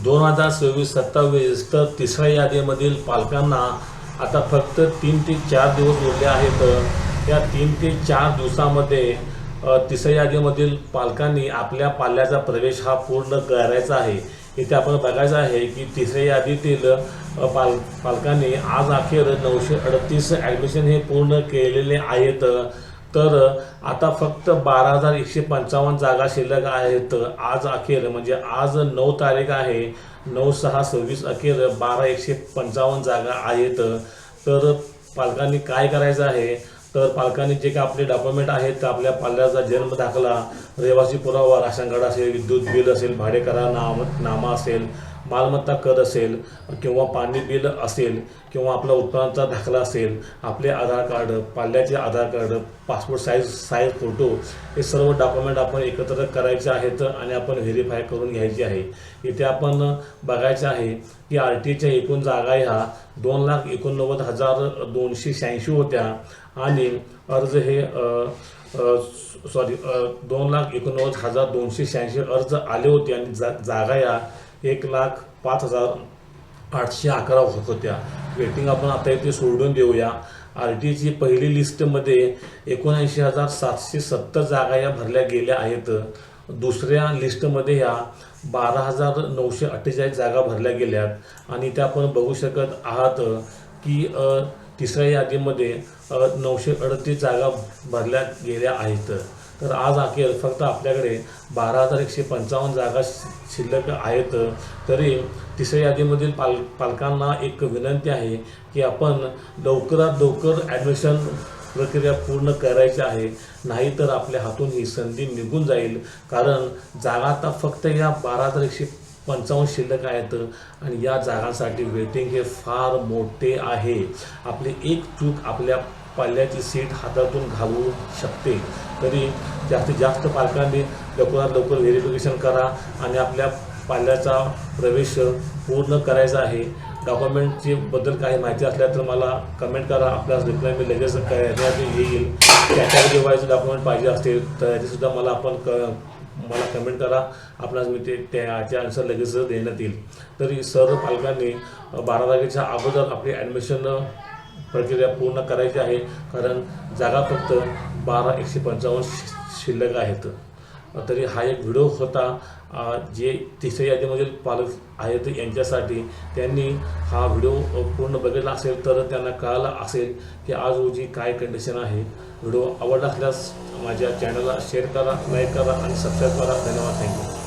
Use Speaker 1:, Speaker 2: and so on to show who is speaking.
Speaker 1: 2026-27 तर तिसऱ्या यादीमधील पालकांना आता फक्त 3 ते 4 दिवस उरले आहेत। या 3 ते 4 दिवसामध्ये तिसऱ्या यादीमधील पालकांनी आपल्या पाल्याचा प्रवेश हा पूर्ण करायचा आहे। इथे आपण बघायचं आहे की तिसऱ्या यादीतील पालकांनी आज अखेर 938 ॲडमिशन हे पूर्ण केलेले आहेत। तर आता फक्त 12,155 जागा शिल्लक आहेत। आज अखेर म्हणजे आज 9 तारीख आहे, 9/6/26 अखेर 12,155 जागा आहेत। तर पालकांनी काय करायचं आहे, तर पालकांनी जे काही आपले डॉक्युमेंट आहेत, आपल्या पाल्याचा जन्म दाखला, रहिवासी पुरावा, राशन कार्ड असेल, विद्युत बिल असेल, भाडेकरा नामा असेल, मालमत्ता कर असेल किंवा पाणी बिल असेल किंवा आपला उत्पन्नाचा दाखला असेल, आपले आधार कार्ड, पाल्याचे आधार कार्ड, पासपोर्ट साईज फोटो, हे सर्व डॉक्युमेंट आपण एकत्र करायचे आहेत आणि आपण व्हेरीफाय करून घ्यायचे आहे। इथे आपण बघायचे आहे की RTच्या एकूण जागा ह्या 2,89,286 होत्या आणि अर्ज हे 2,89,286 अर्ज आले होते आणि जागा या 1,05,811 होत्या। वेटिंग आपण आता इथे सोडून देऊया। RTची पहिली लिस्टमध्ये 79,770 जागा या भरल्या गेल्या आहेत। दुसऱ्या लिस्टमध्ये ह्या 12,948 जागा भरल्या गेल्यात आणि त्या आपण बघू शकत आहात की तिसऱ्या यादीमध्ये 938 जागा भरल्या गेल्या आहेत। तर आज अखेर फक्त आपल्याकडे 12,155 जागा शिल्लक आहेत। तरी तिसऱ्या यादीमधील पालकांना एक विनंती आहे की आपण लवकरात लवकर ॲडमिशन प्रक्रिया पूर्ण करायची आहे, नाहीतर आपल्या हातून ही संधी निघून जाईल। कारण जागा आता फक्त या 12,155 शिल्लक आहेत आणि या जागांसाठी वेटिंग हे फार मोठे आहे। आपली एक चूक आपल्या पाल्याची सीट हातातून घालवू शकते। तरी जास्तीत जास्त पालकांनी लवकरात लवकर व्हेरिफिकेशन करा आणि आपल्या पाल्याचा प्रवेश पूर्ण करायचा आहे। डॉक्युमेंटची बद्दल काही माहिती असल्या तर मला कमेंट करा, आपल्यास रिप्लाय मी लगेच करण्यात येईल। कॅटेगरी वाईज डॉक्युमेंट पाहिजे असतील तर याचीसुद्धा मला कमेंट करा, आपल्यास मी त्याचे आन्सर लगेच देण्यात येईल। तरी सर्व पालकांनी 12 तारखेच्या अगोदर आपली ॲडमिशन प्रक्रिया पूर्ण करायची आहे, कारण जागा फक्त 12,155 शिल्लक आहेत। तरी हा एक व्हिडिओ होता जे तिसऱ्या यादीमधील पालक आहेत यांच्यासाठी। त्यांनी हा व्हिडिओ पूर्ण बघितला असेल तर त्यांना कळालं असेल की आज रोजी काय कंडिशन आहे। व्हिडिओ आवडला असल्यास माझ्या चॅनलला शेअर करा, लाईक करा आणि सबस्क्राईब करा। धन्यवाद, थँक्यू।